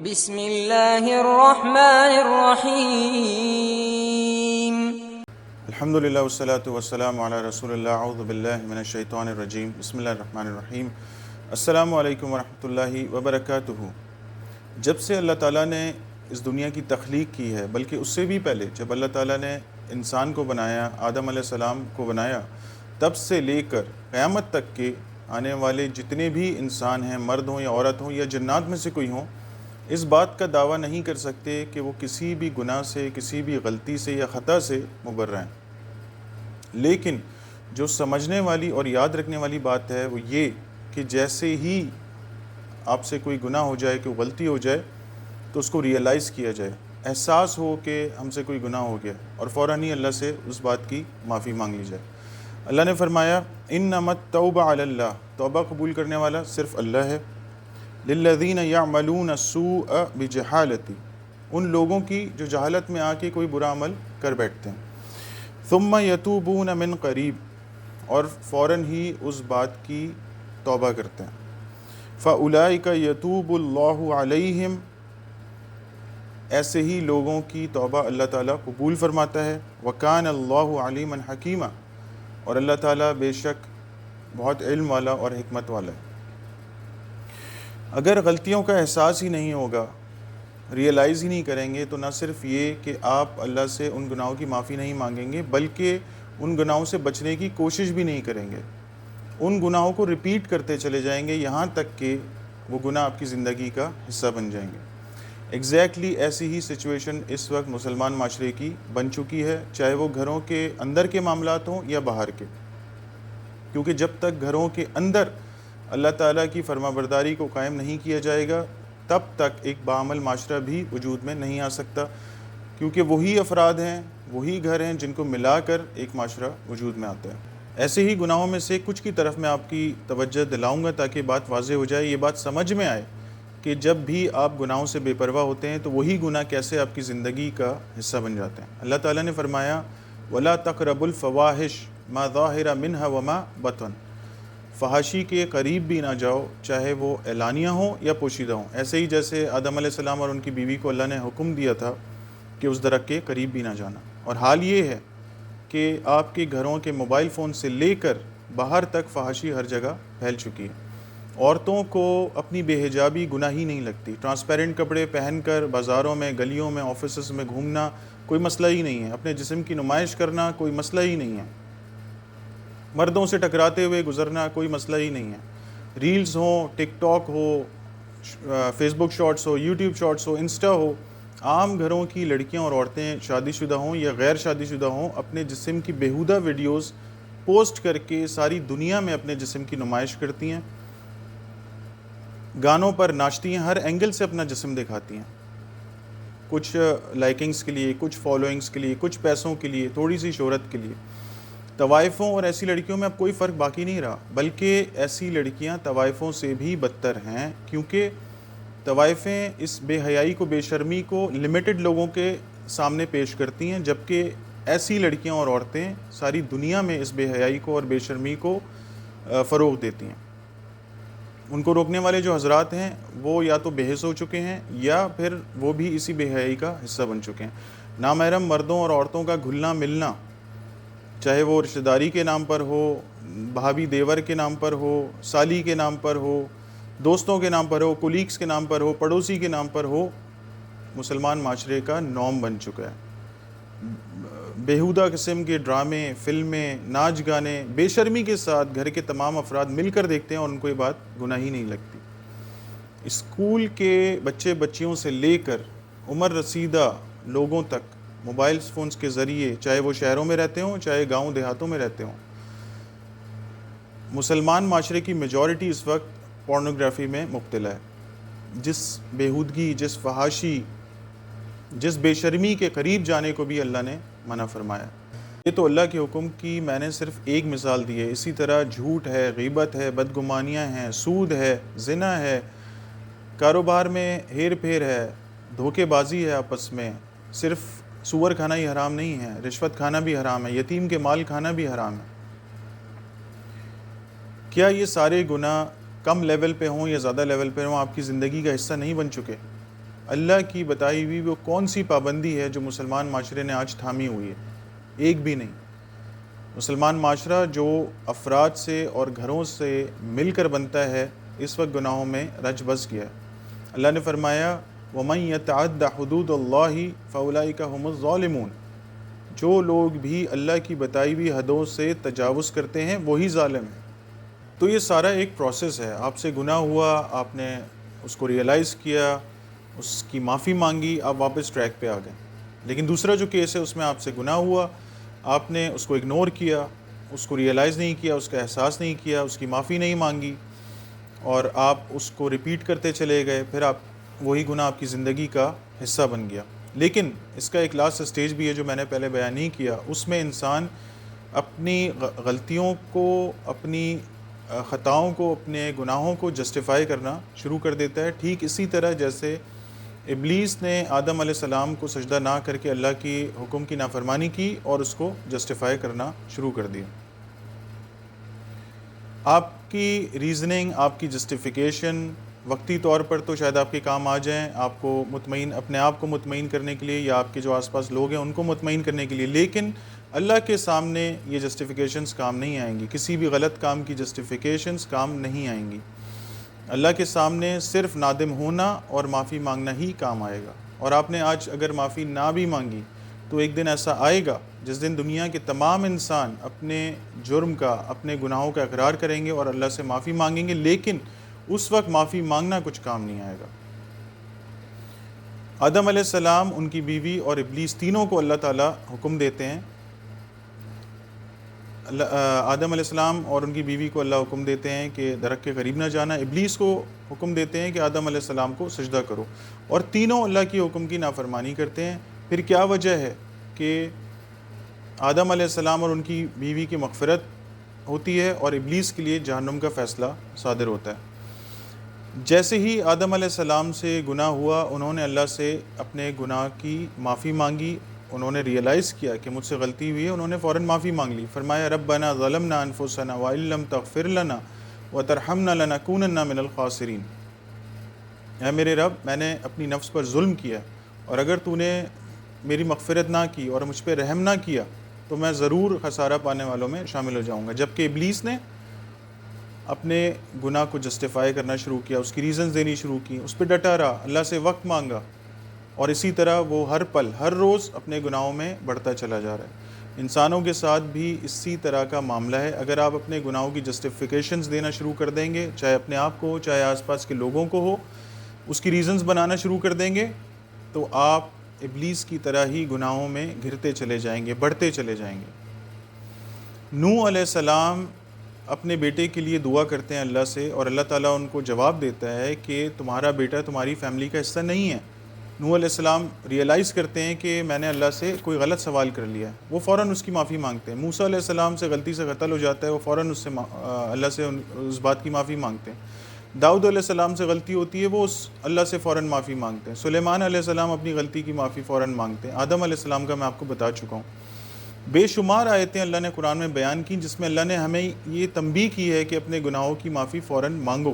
بسم اللہ الرحمن الرحیم۔ الحمدللہ والصلاة والسلام علی رسول اللہ، اعوذ باللہ من الشیطان الرجیم، بسم اللہ الرحمن الرحیم۔ السلام علیکم ورحمۃ اللہ وبرکاتہ۔ جب سے اللہ تعالیٰ نے اس دنیا کی تخلیق کی ہے، بلکہ اس سے بھی پہلے جب اللہ تعالیٰ نے انسان کو بنایا، آدم علیہ السلام کو بنایا، تب سے لے کر قیامت تک کے آنے والے جتنے بھی انسان ہیں، مرد ہوں یا عورت ہوں یا جنات میں سے کوئی ہوں، اس بات کا دعویٰ نہیں کر سکتے کہ وہ کسی بھی گناہ سے، کسی بھی غلطی سے یا خطا سے مبرّہ ہیں۔ لیکن جو سمجھنے والی اور یاد رکھنے والی بات ہے وہ یہ کہ جیسے ہی آپ سے کوئی گناہ ہو جائے، کوئی غلطی ہو جائے، تو اس کو ریئلائز کیا جائے، احساس ہو کہ ہم سے کوئی گناہ ہو گیا، اور فوراً ہی اللہ سے اس بات کی معافی مانگ لی جائے۔ اللہ نے فرمایا انما التوبہ علی اللہ، توبہ قبول کرنے والا صرف اللہ ہے۔ للذین یعملون السوء بجہالۃ، ان لوگوں کی جو جہالت میں آ کے کوئی برا عمل کر بیٹھتے ہیں۔ ثم یتوبون من قریب، اور فوراً ہی اس بات کی توبہ کرتے ہیں۔ فاولئک یتوب اللہ علیہم، ایسے ہی لوگوں کی توبہ اللہ تعالیٰ قبول فرماتا ہے۔ وکان اللہ علیما حکیما، اور اللہ تعالیٰ بے شک بہت علم والا اور حکمت والا ہے۔ اگر غلطیوں کا احساس ہی نہیں ہوگا، ریئلائز ہی نہیں کریں گے، تو نہ صرف یہ کہ آپ اللہ سے ان گناہوں کی معافی نہیں مانگیں گے، بلکہ ان گناہوں سے بچنے کی کوشش بھی نہیں کریں گے، ان گناہوں کو ریپیٹ کرتے چلے جائیں گے یہاں تک کہ وہ گناہ آپ کی زندگی کا حصہ بن جائیں گے۔ ایگزیکٹلی ایسی ہی سچویشن اس وقت مسلمان معاشرے کی بن چکی ہے، چاہے وہ گھروں کے اندر کے معاملات ہوں یا باہر کے، کیونکہ جب تک گھروں کے اندر اللہ تعالیٰ کی فرما برداری کو قائم نہیں کیا جائے گا، تب تک ایک باعمل معاشرہ بھی وجود میں نہیں آ سکتا، کیونکہ وہی افراد ہیں، وہی گھر ہیں جن کو ملا کر ایک معاشرہ وجود میں آتا ہے۔ ایسے ہی گناہوں میں سے کچھ کی طرف میں آپ کی توجہ دلاؤں گا تاکہ بات واضح ہو جائے، یہ بات سمجھ میں آئے کہ جب بھی آپ گناہوں سے بے پرواہ ہوتے ہیں تو وہی گناہ کیسے آپ کی زندگی کا حصہ بن جاتے ہیں۔ اللہ تعالیٰ نے فرمایا وَلَا تَقْرَبُوا الْفَوَاحِشَ مَا ظَاهِرَ مِنْهَا وَمَا بَطَنَ، فحاشی کے قریب بھی نہ جاؤ، چاہے وہ اعلانیہ ہوں یا پوشیدہ ہوں۔ ایسے ہی جیسے آدم علیہ السلام اور ان کی بیوی کو اللہ نے حکم دیا تھا کہ اس درخت کے قریب بھی نہ جانا، اور حال یہ ہے کہ آپ کے گھروں کے موبائل فون سے لے کر باہر تک فحاشی ہر جگہ پھیل چکی ہے۔ عورتوں کو اپنی بے حجابی گناہ ہی نہیں لگتی، ٹرانسپیرنٹ کپڑے پہن کر بازاروں میں، گلیوں میں، آفیسز میں گھومنا کوئی مسئلہ ہی نہیں ہے، اپنے جسم کی نمائش کرنا کوئی مسئلہ ہی نہیں ہے، مردوں سے ٹکراتے ہوئے گزرنا کوئی مسئلہ ہی نہیں ہے۔ ریلز ہوں، ٹک ٹاک ہو، فیس بک شارٹس ہو، یوٹیوب شارٹس ہو، انسٹا ہو، عام گھروں کی لڑکیاں اور عورتیں شادی شدہ ہوں یا غیر شادی شدہ ہوں، اپنے جسم کی بیہودہ ویڈیوز پوسٹ کر کے ساری دنیا میں اپنے جسم کی نمائش کرتی ہیں، گانوں پر ناچتی ہیں، ہر اینگل سے اپنا جسم دکھاتی ہیں، کچھ لائکنگز کے لیے، کچھ فالوئنگز کے لیے، کچھ پیسوں کے لیے، تھوڑی سی شہرت کے لیے۔ طوائفوں اور ایسی لڑکیوں میں اب کوئی فرق باقی نہیں رہا، بلکہ ایسی لڑکیاں طوائفوں سے بھی بدتر ہیں، کیونکہ طوائفیں اس بے حیائی کو، بے شرمی کو لمیٹڈ لوگوں کے سامنے پیش کرتی ہیں، جبکہ ایسی لڑکیاں اور عورتیں ساری دنیا میں اس بے حیائی کو اور بے شرمی کو فروغ دیتی ہیں۔ ان کو روکنے والے جو حضرات ہیں وہ یا تو بے حس ہو چکے ہیں یا پھر وہ بھی اسی بے حیائی کا حصہ بن چکے ہیں۔ نامحرم مردوں اور عورتوں کا گھلنا ملنا، چاہے وہ رشتہ داری کے نام پر ہو، بھابھی دیور کے نام پر ہو، سالی کے نام پر ہو، دوستوں کے نام پر ہو، کولیگز کے نام پر ہو، پڑوسی کے نام پر ہو، مسلمان معاشرے کا نام بن چکا ہے۔ بیہودہ قسم کے ڈرامے، فلمیں، ناچ گانے بے شرمی کے ساتھ گھر کے تمام افراد مل کر دیکھتے ہیں اور ان کو یہ بات گناہ ہی نہیں لگتی۔ اسکول کے بچے بچیوں سے لے کر عمر رسیدہ لوگوں تک موبائل فونز کے ذریعے، چاہے وہ شہروں میں رہتے ہوں چاہے گاؤں دیہاتوں میں رہتے ہوں، مسلمان معاشرے کی میجورٹی اس وقت پورنوگرافی میں مبتلا ہے۔ جس بیہودگی، جس فحاشی، جس بے شرمی کے قریب جانے کو بھی اللہ نے منع فرمایا۔ یہ تو اللہ کے حکم کی میں نے صرف ایک مثال دی ہے، اسی طرح جھوٹ ہے، غیبت ہے، بدگمانیاں ہیں، سود ہے، زنا ہے، کاروبار میں ہیر پھیر ہے، دھوکے بازی ہے آپس میں، صرف سور کھانا ہی حرام نہیں ہے، رشوت کھانا بھی حرام ہے، یتیم کے مال کھانا بھی حرام ہے۔ کیا یہ سارے گناہ کم لیول پہ ہوں یا زیادہ لیول پہ ہوں آپ کی زندگی کا حصہ نہیں بن چکے؟ اللہ کی بتائی ہوئی وہ کون سی پابندی ہے جو مسلمان معاشرے نے آج تھامی ہوئی ہے؟ ایک بھی نہیں۔ مسلمان معاشرہ جو افراد سے اور گھروں سے مل کر بنتا ہے اس وقت گناہوں میں رچ بس گیا ہے۔ اللہ نے فرمایا وَمَن يَتَعَدَّ حُدُودَ اللَّهِ فَأُولَئِكَ هُمُ الظَّالِمُونَ، جو لوگ بھی اللہ کی بتائی ہوئی حدوں سے تجاوز کرتے ہیں وہی ظالم ہیں۔ تو یہ سارا ایک پروسیس ہے، آپ سے گناہ ہوا، آپ نے اس کو ریئلائز کیا، اس کی معافی مانگی، آپ واپس ٹریک پہ آ گئے۔ لیکن دوسرا جو کیس ہے اس میں آپ سے گناہ ہوا، آپ نے اس کو اگنور کیا، اس کو ریئلائز نہیں کیا، اس کا احساس نہیں کیا، اس کی معافی نہیں مانگی، اور آپ اس کو ریپیٹ کرتے چلے گئے، پھر آپ وہی گناہ آپ کی زندگی کا حصہ بن گیا۔ لیکن اس کا ایک لاسٹ سٹیج بھی ہے جو میں نے پہلے بیان نہیں کیا، اس میں انسان اپنی غلطیوں کو، اپنی خطاؤں کو، اپنے گناہوں کو جسٹیفائی کرنا شروع کر دیتا ہے، ٹھیک اسی طرح جیسے ابلیس نے آدم علیہ السلام کو سجدہ نہ کر کے اللہ کی حکم کی نافرمانی کی اور اس کو جسٹیفائی کرنا شروع کر دیا۔ آپ کی ریزننگ، آپ کی جسٹیفیکیشن وقتی طور پر تو شاید آپ کے کام آ جائیں، آپ کو مطمئن، اپنے آپ کو مطمئن کرنے کے لیے، یا آپ کے جو آس پاس لوگ ہیں ان کو مطمئن کرنے کے لیے، لیکن اللہ کے سامنے یہ جسٹیفیکیشنز کام نہیں آئیں گی، کسی بھی غلط کام کی جسٹیفیکیشنز کام نہیں آئیں گی۔ اللہ کے سامنے صرف نادم ہونا اور معافی مانگنا ہی کام آئے گا۔ اور آپ نے آج اگر معافی نہ بھی مانگی تو ایک دن ایسا آئے گا جس دن دنیا کے تمام انسان اپنے جرم کا، اپنے گناہوں کا اقرار کریں گے اور اللہ سے معافی مانگیں گے، لیکن اس وقت معافی مانگنا کچھ کام نہیں آئے گا۔ آدم علیہ السلام، ان کی بیوی اور ابلیس تینوں کو اللہ تعالیٰ حکم دیتے ہیں، آدم علیہ السلام اور ان کی بیوی کو اللہ حکم دیتے ہیں کہ درخت کے قریب نہ جانا، ابلیس کو حکم دیتے ہیں کہ آدم علیہ السلام کو سجدہ کرو، اور تینوں اللہ کی حکم کی نافرمانی کرتے ہیں۔ پھر کیا وجہ ہے کہ آدم علیہ السلام اور ان کی بیوی کی مغفرت ہوتی ہے اور ابلیس کے لیے جہنم کا فیصلہ صادر ہوتا ہے؟ جیسے ہی آدم علیہ السلام سے گناہ ہوا، انہوں نے اللہ سے اپنے گناہ کی معافی مانگی، انہوں نے ریئلائز کیا کہ مجھ سے غلطی ہوئی ہے، انہوں نے فوراً معافی مانگ لی۔ فرمایا ربنا ظلمنا انفسنا وان لم تغفر لنا وترحمنا لنکونن من الخاسرین، اے میرے رب، میں نے اپنی نفس پر ظلم کیا، اور اگر تو نے میری مغفرت نہ کی اور مجھ پہ رحم نہ کیا تو میں ضرور خسارہ پانے والوں میں شامل ہو جاؤں گا۔ جبکہ ابلیس نے اپنے گناہ کو جسٹیفائی کرنا شروع کیا، اس کی ریزنز دینی شروع کی، اس پہ ڈٹا رہا، اللہ سے وقت مانگا، اور اسی طرح وہ ہر پل، ہر روز اپنے گناہوں میں بڑھتا چلا جا رہا ہے۔ انسانوں کے ساتھ بھی اسی طرح کا معاملہ ہے۔ اگر آپ اپنے گناہوں کی جسٹیفیکیشنز دینا شروع کر دیں گے، چاہے اپنے آپ کو ہو، چاہے آس پاس کے لوگوں کو ہو، اس کی ریزنز بنانا شروع کر دیں گے، تو آپ ابلیس کی طرح ہی گناہوں میں گھرتے چلے جائیں گے، بڑھتے چلے جائیں گے۔ نوح علیہ السلام اپنے بیٹے کے لیے دعا کرتے ہیں اللہ سے، اور اللہ تعالیٰ ان کو جواب دیتا ہے کہ تمہارا بیٹا تمہاری فیملی کا حصہ نہیں ہے۔ نوح علیہ السلام ریئلائز کرتے ہیں کہ میں نے اللہ سے کوئی غلط سوال کر لیا ہے، وہ فوراً اس کی معافی مانگتے ہیں۔ موسیٰ علیہ السلام سے غلطی سے قتل ہو جاتا ہے، وہ فوراً اس سے اللہ سے اس بات کی معافی مانگتے ہیں۔ داؤد علیہ السلام سے غلطی ہوتی ہے، وہ اللہ سے فوراً معافی مانگتے ہیں۔ سلیمان علیہ السلام اپنی غلطی کی معافی فوراً مانگتے ہیں۔ آدم علیہ السلام کا میں آپ کو بتا چکا ہوں۔ بے شمار آیتیں اللہ نے قرآن میں بیان کی جس میں اللہ نے ہمیں یہ تنبیہ کی ہے کہ اپنے گناہوں کی معافی فوراً مانگو۔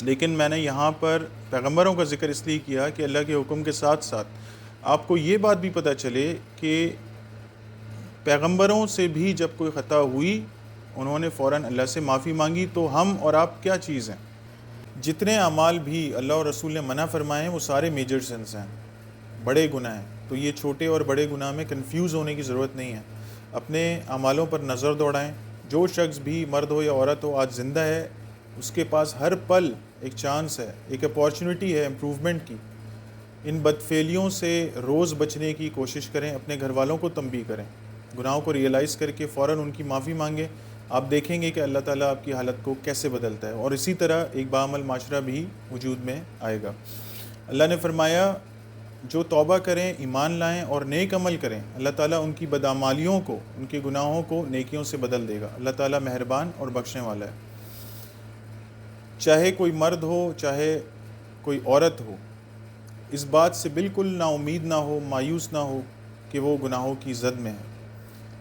لیکن میں نے یہاں پر پیغمبروں کا ذکر اس لیے کیا کہ اللہ کے حکم کے ساتھ ساتھ آپ کو یہ بات بھی پتہ چلے کہ پیغمبروں سے بھی جب کوئی خطا ہوئی انہوں نے فوراً اللہ سے معافی مانگی۔ تو ہم اور آپ کیا چیز ہیں؟ جتنے اعمال بھی اللہ اور رسول نے منع فرمائے ہیں وہ سارے میجر سنس ہیں، بڑے گناہ ہیں۔ تو یہ چھوٹے اور بڑے گناہ میں کنفیوز ہونے کی ضرورت نہیں ہے۔ اپنے اعمالوں پر نظر دوڑائیں۔ جو شخص بھی، مرد ہو یا عورت ہو، آج زندہ ہے، اس کے پاس ہر پل ایک چانس ہے، ایک اپارچونٹی ہے امپروومنٹ کی۔ ان بدفعلیوں سے روز بچنے کی کوشش کریں، اپنے گھر والوں کو تنبیہ کریں، گناہوں کو ریئلائز کر کے فوراً ان کی معافی مانگیں۔ آپ دیکھیں گے کہ اللہ تعالیٰ آپ کی حالت کو کیسے بدلتا ہے، اور اسی طرح ایک باعمل معاشرہ بھی وجود میں آئے گا۔ اللہ نے فرمایا جو توبہ کریں، ایمان لائیں اور نیک عمل کریں، اللہ تعالیٰ ان کی بدعمالیوں کو، ان کے گناہوں کو نیکیوں سے بدل دے گا۔ اللہ تعالیٰ مہربان اور بخشنے والا ہے۔ چاہے کوئی مرد ہو، چاہے کوئی عورت ہو، اس بات سے بالکل نا امید نہ ہو، مایوس نہ ہو کہ وہ گناہوں کی زد میں ہے۔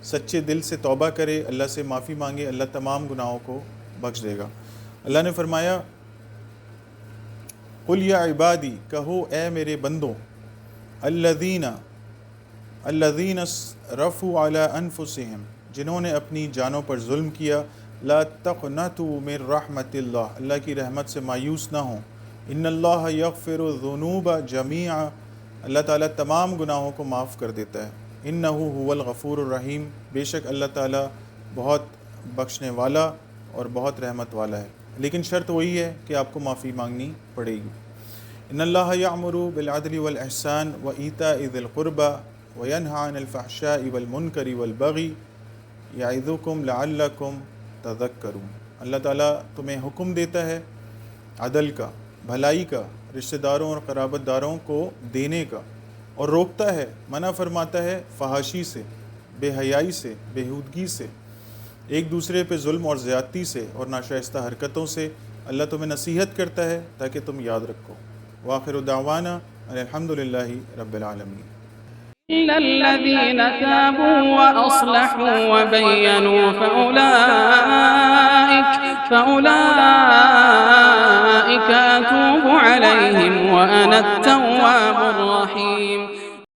سچے دل سے توبہ کرے، اللہ سے معافی مانگے، اللہ تمام گناہوں کو بخش دے گا۔ اللہ نے فرمایا قل یا عبادی، کہو اے میرے بندوں، الذین رفوا علی انفسہم، جنہوں نے اپنی جانوں پر ظلم کیا، لا تقنطوا من رحمت اللہ، اللہ کی رحمت سے مایوس نہ ہوں، ان اللہ یغفر الذنوب جمیعا، اللہ تعالیٰ تمام گناہوں کو معاف کر دیتا ہے، انہ هو الغفور الرحیم، بے شک اللہ تعالیٰ بہت بخشنے والا اور بہت رحمت والا ہے، لیکن شرط وہی ہے کہ آپ کو معافی مانگنی پڑے گی۔ ان اللہ یأمر بالعدل والاحسان وایتاء ذی القربى وینہی عن الفحشاء والمنکر والبغی یعظکم لعلکم تذکرون، اللہ تعالیٰ تمہیں حکم دیتا ہے عدل کا، بھلائی کا، رشتہ داروں اور قرابت داروں کو دینے کا، اور روکتا ہے، منع فرماتا ہے فحاشی سے، بے حیائی سے، بےہودگی سے، ایک دوسرے پہ ظلم اور زیادتی سے اور ناشائستہ حرکتوں سے۔ اللہ تمہیں نصیحت کرتا ہے تاکہ تم یاد رکھو۔ وآخر دعوانا ان الحمد للہ رب العالمین۔ إلا الذين تابوا وأصلحوا وبينوا فأولئك أتوب عليهم وأنا التواب الرحيم۔